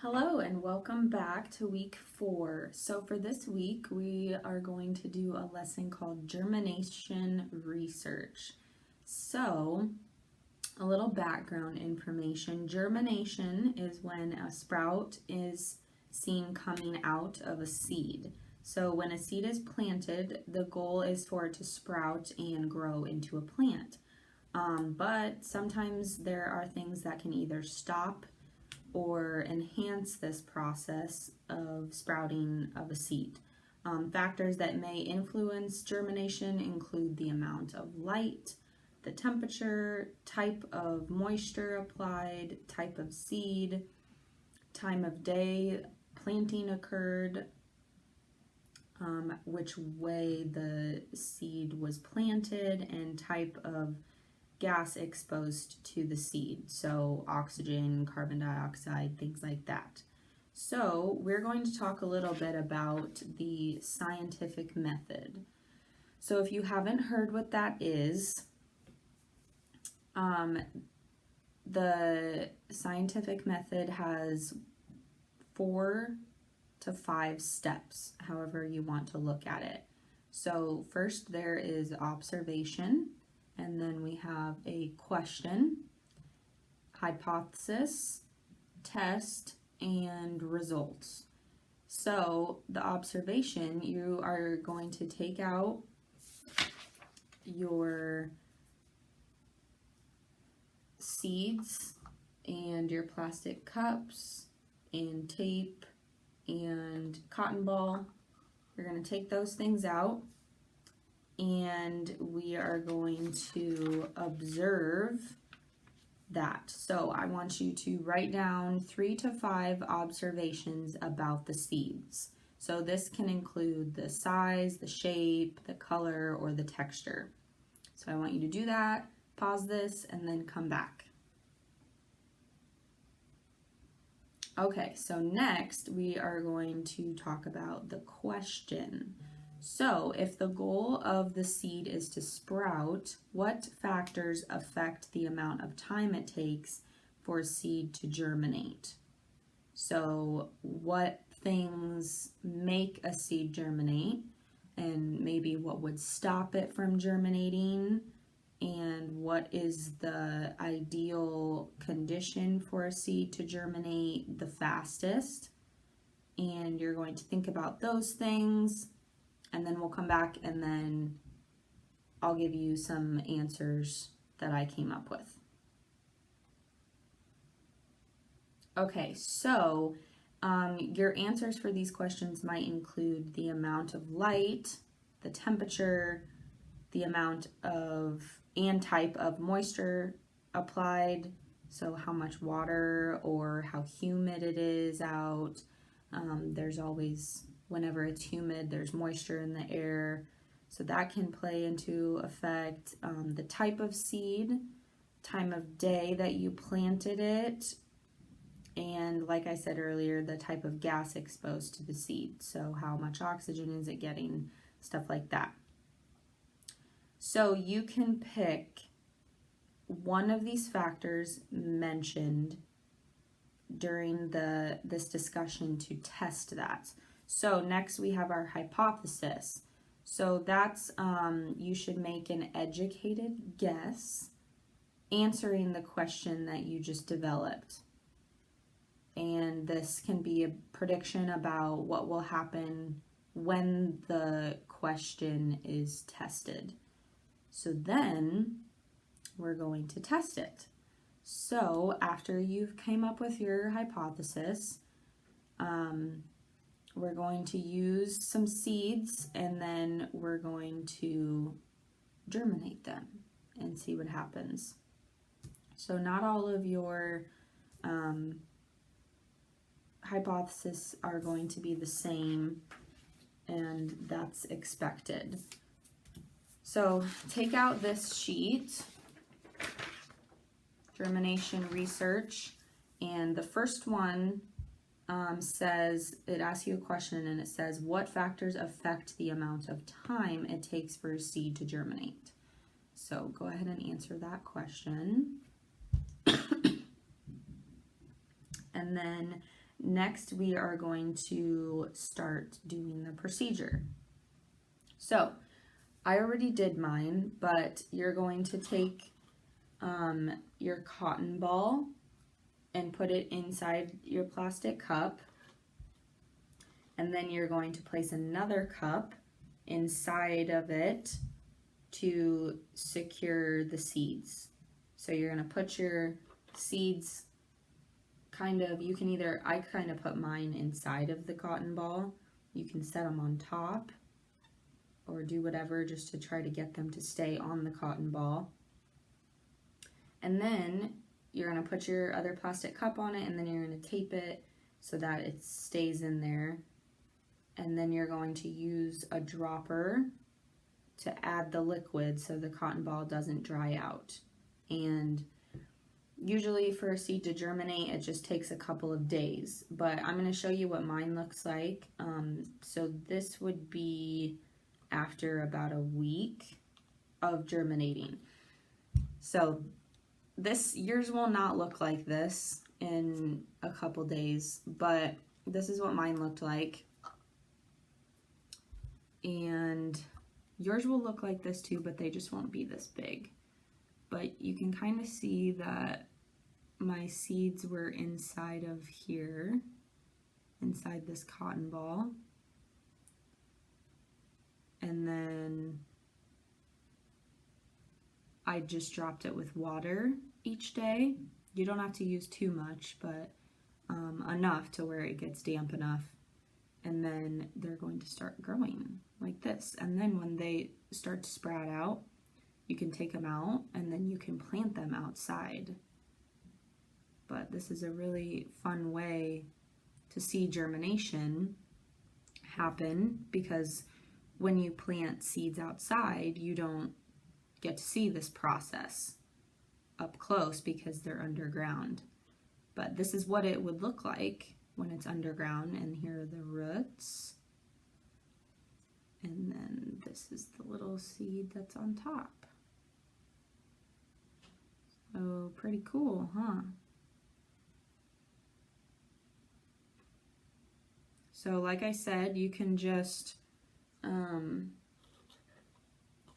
Hello and welcome back to week 4. So for this week, we are going to do a lesson called Germination Research. So a little background information. Germination is when a sprout is seen coming out of a seed. So when a seed is planted, the goal is for it to sprout and grow into a plant. But sometimes there are things that can either stop or enhance this process of sprouting of a seed. Factors that may influence germination include the amount of light, the temperature, type of moisture applied, type of seed, time of day planting occurred, which way the seed was planted, and type of gas exposed to the seed, so oxygen, carbon dioxide, things like that. So we're going to talk a little bit about the scientific method. So if you haven't heard what that is, the scientific method has 4 to 5 steps, however you want to look at it. So first there is observation, and then we have a question, hypothesis, test, and results. So the observation, you are going to take out your seeds and your plastic cups and tape and cotton ball. You're going to take those things out, and we are going to observe that. So I want you to write down 3 to 5 observations about the seeds. So this can include the size, the shape, the color, or the texture. So I want you to do that, pause this, and then come back. Okay, so next we are going to talk about the question. So if the goal of the seed is to sprout, what factors affect the amount of time it takes for a seed to germinate? So what things make a seed germinate, and maybe what would stop it from germinating, and what is the ideal condition for a seed to germinate the fastest? And you're going to think about those things, and then we'll come back and then I'll give you some answers that I came up with. Okay, so your answers for these questions might include the amount of light, the temperature, the amount of and type of moisture applied, so how much water or how humid it is out. There's always, whenever it's humid, there's moisture in the air, so that can play into effect. The type of seed, time of day that you planted it, and like I said earlier, the type of gas exposed to the seed, so how much oxygen is it getting, stuff like that. So you can pick one of these factors mentioned during this discussion to test that. So next we have our hypothesis. So that's, you should make an educated guess answering the question that you just developed. And this can be a prediction about what will happen when the question is tested. So then we're going to test it. So after you've came up with your hypothesis, we're going to use some seeds, and then we're going to germinate them and see what happens. So not all of your hypotheses are going to be the same, and that's expected. So take out this sheet, Germination Research, and the first one says, it asks you a question, and it says, what factors affect the amount of time it takes for a seed to germinate? So go ahead and answer that question. And then next we are going to start doing the procedure. So I already did mine, but you're going to take your cotton ball and put it inside your plastic cup, and then you're going to place another cup inside of it to secure the seeds. So you're going to put your seeds you can either, I kind of put mine inside of the cotton ball. You can set them on top or do whatever just to try to get them to stay on the cotton ball. And then you're going to put your other plastic cup on it, and then you're going to tape it so that it stays in there. And then you're going to use a dropper to add the liquid so the cotton ball doesn't dry out. And usually for a seed to germinate, it just takes a couple of days, but I'm going to show you what mine looks like. So this would be after about a week of germinating. So yours will not look like this in a couple days, but this is what mine looked like. And yours will look like this too, but they just won't be this big. But you can kind of see that my seeds were inside of here, inside this cotton ball. And then I just dropped it with water each day. You don't have to use too much, but enough to where it gets damp enough. And then they're going to start growing like this. And then when they start to sprout out, you can take them out and then you can plant them outside. But this is a really fun way to see germination happen, because when you plant seeds outside, you don't get to see this process up close because they're underground. But this is what it would look like when it's underground, and here are the roots. And then this is the little seed that's on top. So pretty cool, huh? So like I said, you can just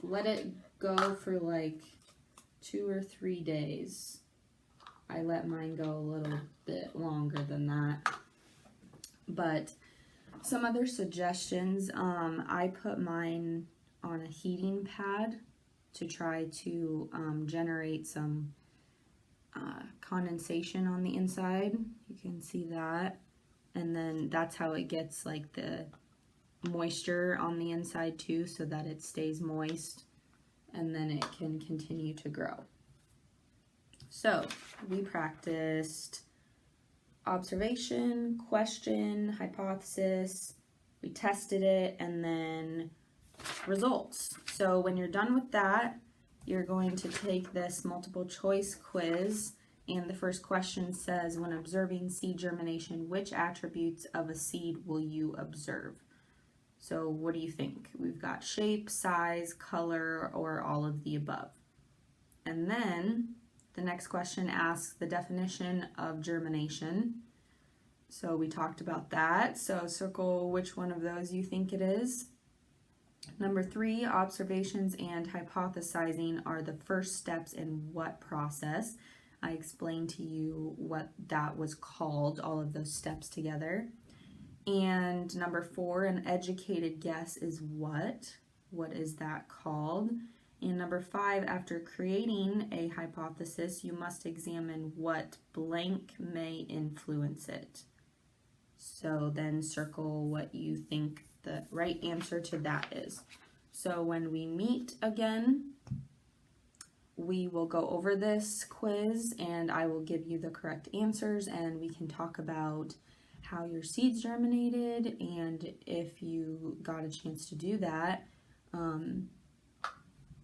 let it go for like 2 or 3 days. I let mine go a little bit longer than that. But some other suggestions, I put mine on a heating pad to try to generate some condensation on the inside. You can see that. And then that's how it gets like the moisture on the inside too, so that it stays moist, and then it can continue to grow. So we practiced observation, question, hypothesis, we tested it, and then results. So when you're done with that, you're going to take this multiple choice quiz, and the first question says, when observing seed germination, which attributes of a seed will you observe? So what do you think? We've got shape, size, color, or all of the above. And then the next question asks the definition of germination. So we talked about that. So circle which one of those you think it is. Number 3, observations and hypothesizing are the first steps in what process? I explained to you what that was called, all of those steps together. And number 4, an educated guess is what? What is that called? And number 5, after creating a hypothesis, you must examine what blank may influence it. So then circle what you think the right answer to that is. So when we meet again, we will go over this quiz and I will give you the correct answers, and we can talk about how your seeds germinated, and if you got a chance to do that,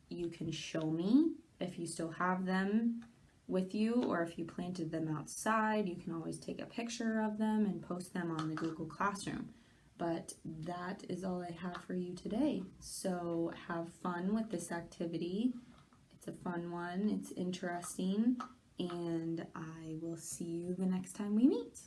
you can show me if you still have them with you, or if you planted them outside, you can always take a picture of them and post them on the Google Classroom. But that is all I have for you today. So have fun with this activity. It's a fun one, it's interesting, and I will see you the next time we meet.